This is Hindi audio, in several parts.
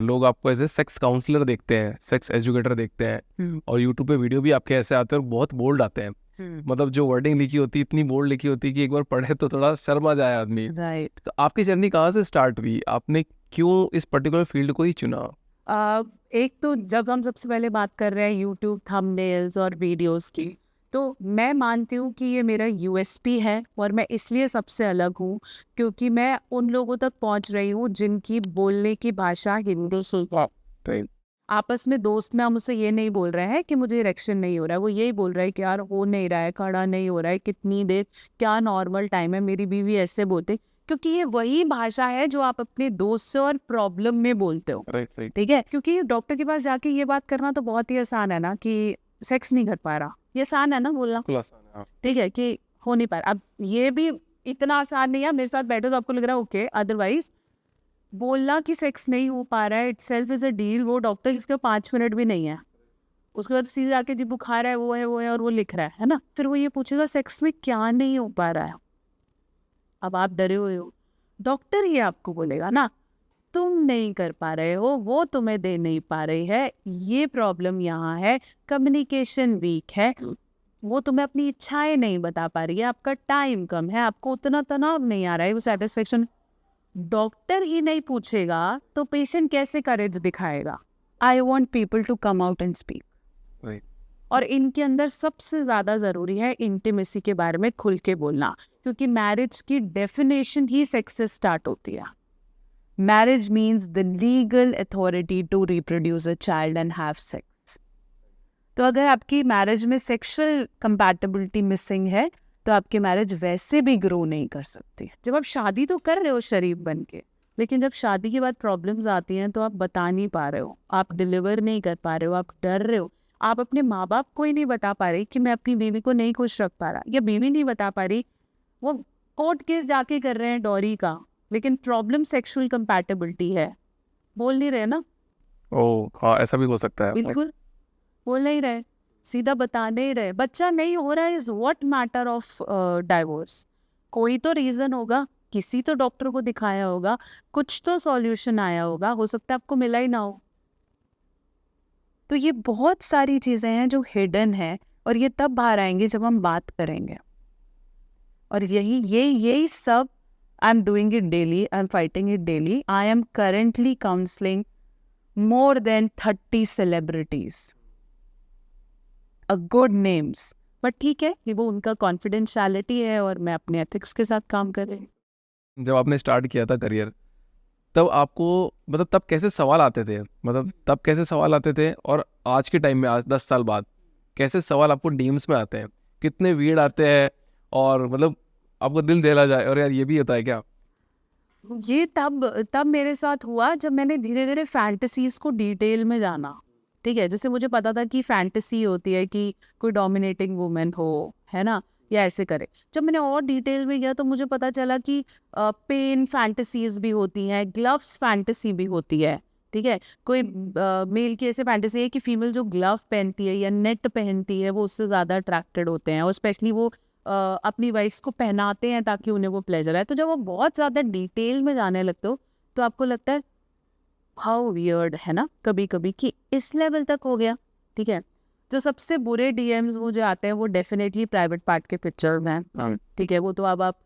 लोग आपको एज ए सेक्स काउंसलर देखते हैं, सेक्स एजुकेटर देखते हैं, और यूट्यूब पे वीडियो भी आपके ऐसे आते हैं और बहुत बोल्ड आते हैं। मतलब जो वर्डिंग लिखी होती है इतनी बोल्ड लिखी होती है कि एक बार पढ़े तो थोड़ा शर्मा जाए आदमी। राइट। तो आपकी जर्नी कहाँ से स्टार्ट हुई, आपने क्यों इस पर्टिकुलर फील्ड को ही चुना? एक तो जब हम सबसे पहले बात कर रहे हैं यूट्यूब थंबनेल्स और वीडियोस की, तो मैं मानती हूँ कि ये मेरा यूएसपी है और मैं इसलिए सबसे अलग हूँ क्योंकि मैं उन लोगों तक पहुँच रही हूँ जिनकी बोलने की भाषा हिंदी ही है। आपस में दोस्त में हम उससे ये नहीं बोल रहे हैं कि मुझे इरेक्शन नहीं हो रहा है, वो यही बोल रहा है कि यार हो नहीं रहा है, खड़ा नहीं हो रहा है, कितनी देर, क्या नॉर्मल टाइम है। मेरी बीवी ऐसे बोलते, क्योंकि ये वही भाषा है जो आप अपने दोस्त से और प्रॉब्लम में बोलते हो। राइट। ठीक है, क्योंकि डॉक्टर के पास जाके ये बात करना तो बहुत ही आसान है ना कि सेक्स नहीं कर पा रहा, ये आसान है ना बोलना। बिल्कुल आसान है, हाँ। ठीक है कि हो नहीं पा रहा, अब ये भी इतना आसान नहीं है। मेरे साथ बैठो तो आपको लग रहा है ओके, अदरवाइज बोलना कि सेक्स नहीं हो पा रहा है it self is a deal. वो डॉक्टर जिसके 5 मिनट भी नहीं है, उसके बाद सीधे आके जी बुखार है, वो है और वो लिख रहा है ना। फिर वो ये पूछेगा सेक्स में क्या नहीं हो पा रहा है। अब आप डरे हुए हो, डॉक्टर ये आपको बोलेगा ना तुम नहीं कर पा रहे हो, वो तुम्हें दे नहीं पा रही है, ये प्रॉब्लम यहाँ है, कम्युनिकेशन वीक है, वो तुम्हें अपनी इच्छाएं नहीं बता पा रही है, आपका टाइम कम है, आपको उतना तनाव नहीं आ रहा है, वो सेटिस्फेक्शन। डॉक्टर ही नहीं पूछेगा तो पेशेंट कैसे करेज दिखाएगा? I want people to come out and speak. Right. और इनके अंदर सबसे ज्यादा जरूरी है इंटीमेसी के बारे में खुल के बोलना, क्योंकि मैरिज की डेफिनेशन ही सेक्स से स्टार्ट होती है। Marriage means the legal authority to reproduce a child and have sex. तो अगर आपकी मैरिज में सेक्सुअल कंपैटिबिलिटी मिसिंग है तो आपकी मैरिज वैसे भी ग्रो नहीं कर सकती। जब आप शादी तो कर रहे हो शरीफ बन के, लेकिन जब शादी के बाद प्रॉब्लम्स आती हैं तो आप बता नहीं पा रहे हो, आप डिलीवर नहीं कर पा रहे हो, आप डर रहे हो, आप अपने माँ बाप को ही नहीं बता पा रहे कि मैं अपनी बीवी को नहीं खुश रख पा रहा, या बीवी नहीं बता पा रही, वो कोर्ट केस जाके कर रहे हैं डॉरी का, लेकिन प्रॉब्लम सेक्सुअल कंपैटिबिलिटी है, बोल नहीं रहे ना। ओ हाँ, ऐसा भी हो सकता है। बिल्कुल बोल नहीं रहे, सीधा बता नहीं रहे, बच्चा नहीं हो रहा है is what matter of divorce. कोई तो रीजन होगा, किसी तो डॉक्टर को दिखाया होगा, कुछ तो सॉल्यूशन आया होगा, हो सकता है आपको मिला ही ना हो। तो ये बहुत सारी चीजें हैं जो हिडन है, और ये तब बाहर आएंगे जब हम बात करेंगे। और यही सब I am doing it daily, I am fighting it daily. I am currently counselling more than 30 celebrities, a good names, but ठीक है कि वो उनका कॉन्फिडेंशियलिटी है और मैं अपने एथिक्स के साथ काम कर रही हूँ। जब आपने स्टार्ट किया था करियर, तब आपको मतलब तब कैसे सवाल आते थे, मतलब तब कैसे सवाल आते थे, और आज के टाइम में, आज 10 साल बाद कैसे सवाल आपको डीएम्स में आते हैं, कितने वीड आते हैं, और मतलब आपको दिल दहला जाए और यार ये भी होता है क्या? ये तब मेरे साथ हुआ जब मैंने धीरे धीरे फैंटेसीज को डिटेल में जाना। ठीक है, जैसे मुझे पता था कि फैंटेसी होती है कि कोई डोमिनेटिंग वुमेन हो, है ना, या ऐसे करे। जब मैंने और डिटेल में गया तो मुझे पता चला कि पेन फैंटेसीज भी होती हैं, ग्लव्स फैंटेसी भी होती है। ठीक है, कोई मेल की ऐसे फैंटेसी है कि फीमेल जो ग्लव पहनती है या नेट पहनती है वो उससे ज़्यादा अट्रैक्टेड होते हैं, और स्पेशली वो अपनी वाइफ्स को पहनाते हैं ताकि उन्हें वो प्लेजर है। तो जब वो बहुत ज़्यादा डिटेल में जाने लगते हो तो आपको लगता है हाउ वियर्ड है ना कभी कभी कि इस लेवल तक हो गया। ठीक है, जो सबसे बुरे डीएम्स मुझे आते हैं वो डेफिनेटली प्राइवेट पार्ट के पिक्चर में। ठीक है, वो तो अब आप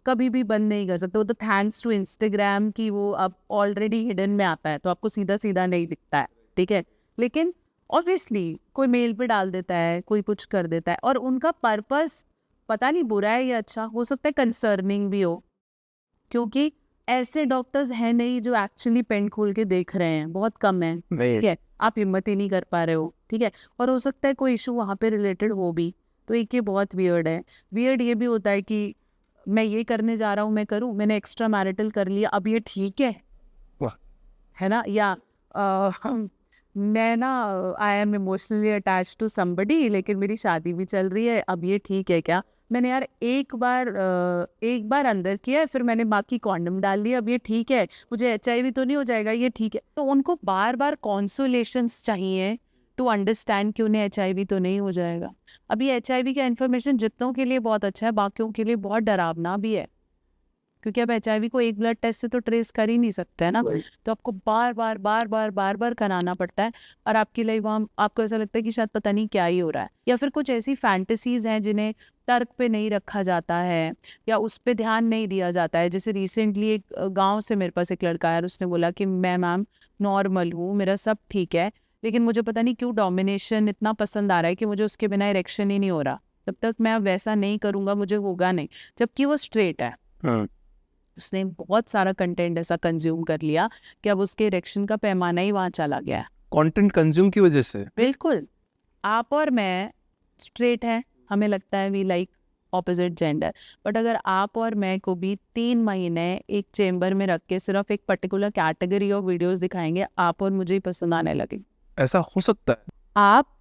कभी भी बंद नहीं कर सकते, वो तो थैंक्स टू इंस्टाग्राम की वो अब ऑलरेडी हिडन में आता है तो आपको सीधा सीधा नहीं दिखता है। ठीक है, लेकिन ऑब्वियसली कोई मेल पे डाल देता है, कोई कुछ कर देता है, और उनका पर्पस पता नहीं बुरा है या अच्छा, हो सकता है कंसर्निंग भी हो, क्योंकि ऐसे डॉक्टर्स हैं नहीं जो एक्चुअली पेन खोल के देख रहे हैं, बहुत कम है। ठीक है, आप हिम्मत ही नहीं कर पा रहे हो। ठीक है, और हो सकता है कोई इशू वहाँ पे रिलेटेड हो भी, तो एक ये बहुत वियर्ड है। वियर्ड ये भी होता है कि मैं ये करने जा रहा हूँ, मैं करूँ, मैंने एक्स्ट्रा मैरिटल कर लिया, अब ये ठीक है, है ना, या मैं ना I am emotionally attach to somebody लेकिन मेरी शादी भी चल रही है, अब ये ठीक है क्या? मैंने यार एक बार अंदर किया है, फिर मैंने बाकी कॉन्डम डाल लिया, अब ये ठीक है? मुझे HIV तो नहीं हो जाएगा, ये ठीक है? तो उनको बार बार कॉन्सोलेशंस चाहिए टू अंडरस्टैंड कि उन्हें HIV तो नहीं हो जाएगा। अभी HIV का इन्फॉर्मेशन जितनों के लिए बहुत अच्छा है, बाकियों के लिए बहुत डरावना भी है। क्योंकि आप HIV को एक ब्लड टेस्ट से तो ट्रेस कर ही नहीं सकते है ना, तो आपको बार बार कराना पड़ता है। और आपकी लाइफ वहाँ आपको ऐसा लगता है कि शायद पता नहीं क्या ही हो रहा है। या फिर कुछ ऐसी फैंटेसीज हैं जिन्हें तर्क पे नहीं रखा जाता है या उस पर ध्यान नहीं दिया जाता है। जैसे रिसेंटली एक गाँव से मेरे पास एक लड़का आया और उसने बोला कि मैं मैम नॉर्मल हूँ, मेरा सब ठीक है, लेकिन मुझे पता नहीं क्यों डोमिनेशन इतना पसंद आ रहा है कि मुझे उसके बिना इरेक्शन ही नहीं हो रहा, जब तक मैं अब वैसा नहीं करूँगा मुझे होगा नहीं, जबकि वो स्ट्रेट है। उसने बहुत सारा कंटेंट ऐसा कंज्यूम कर लिया कि अब उसके इरेक्शन का पैमाना ही वहाँ चला गया है। कंटेंट कंज्यूम की वजह से? बिल्कुल। आप और मैं स्ट्रेट हैं, हमें लगता है we like opposite gender, but अगर आप और मैं को भी 3 महीने एक चेम्बर में रख के सिर्फ एक पर्टिकुलर कैटेगरी ऑफ वीडियोस दिखाएंगे, आप और मुझे ही पसंद आने लगे। ऐसा हो सकता है? आप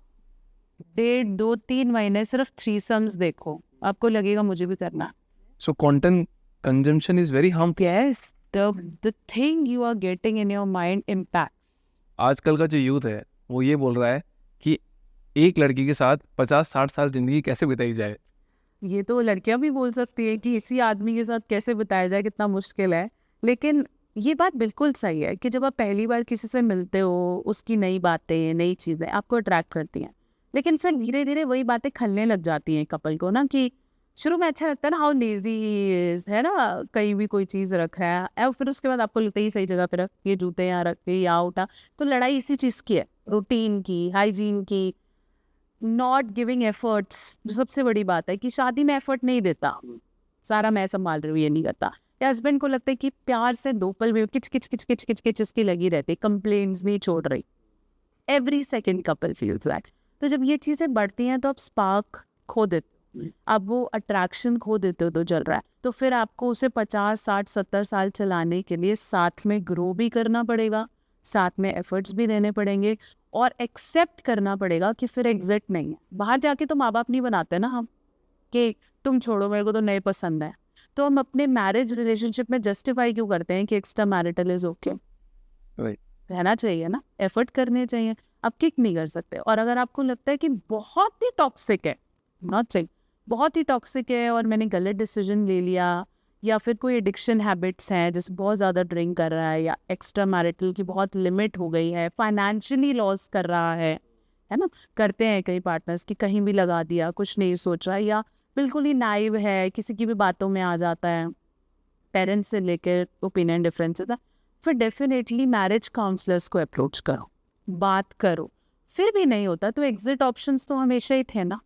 1.5, 2, 3 महीने सिर्फ थ्रीसम्स देखो, आपको लगेगा मुझे भी करना। So content consumption is very harmful. Yes, the thing you are getting in your mind impacts. आजकल का जो यूथ है वो ये बोल रहा है कि एक लड़की के साथ 50-60 साल जिंदगी कैसे बिताई जाए। ये तो लड़कियां भी बोल सकती है कि इसी आदमी के साथ कैसे बिताया जाए, कितना मुश्किल है। लेकिन ये बात बिल्कुल सही है कि जब आप पहली बार किसी से मिलते हो, उसकी नई बातें, नई चीज़ें आपको अट्रैक्ट करती हैं, लेकिन फिर धीरे धीरे वही बातें खलने लग जाती हैं कपल को ना, कि शुरू में अच्छा लगता है ना, हाउ लेजी ही इज, है ना, कहीं भी कोई चीज़ रख रहा है, और फिर उसके बाद आपको लगता है सही जगह पे रख, ये जूते यहाँ रख के यहाँ उठा। तो लड़ाई इसी चीज़ की है, रूटीन की, हाइजीन की, नॉट गिविंग एफर्ट्स। जो सबसे बड़ी बात है कि शादी में एफर्ट नहीं देता, सारा मैं संभाल रही हूँ ये नहीं करता। या हस्बैंड को लगता है कि प्यार से 2 पल में किच किच किच किच किच किच इसकी लगी रहती, कंप्लेंट्स नहीं छोड़ रही। Every second couple feels that. तो जब ये चीज़ें बढ़ती हैं तो आप स्पार्क खो देते हो, अब वो अट्रैक्शन खो देते हो तो चल रहा है। तो फिर आपको उसे 50, 60, 70 साल चलाने के लिए साथ में ग्रो भी करना पड़ेगा, साथ में एफर्ट्स भी देने पड़ेंगे, और एक्सेप्ट करना पड़ेगा कि फिर एग्जिट नहीं है। बाहर जाके तो माँ बाप नहीं बनाते ना हम, कि तुम छोड़ो मेरे को तो नए पसंद है। तो हम अपने मैरिज रिलेशनशिप में जस्टिफाई क्यों करते हैं कि एक्स्ट्रा मैरिटल इज ओके? रहना चाहिए ना, एफर्ट करने चाहिए, आप किक नहीं कर सकते। और अगर आपको लगता है कि बहुत ही टॉक्सिक है, नॉट सेइंग बहुत ही टॉक्सिक है और मैंने गलत डिसीजन ले लिया, या फिर कोई एडिक्शन हैबिट्स हैं, जैसे बहुत ज़्यादा ड्रिंक कर रहा है, या एक्स्ट्रा मैरिटल की बहुत लिमिट हो गई है, फाइनेंशियली लॉस कर रहा है ना, करते हैं कई पार्टनर्स कि कहीं भी लगा दिया, कुछ नहीं सोच रहा, या बिल्कुल ही नाइव है, किसी की भी बातों में आ जाता है, पेरेंट्स से लेकर ओपिनियन डिफरेंस होता है, फिर डेफिनेटली मैरिज काउंसलर्स को अप्रोच करो, बात करो। फिर भी नहीं होता तो एग्जिट ऑप्शंस तो हमेशा ही थे ना,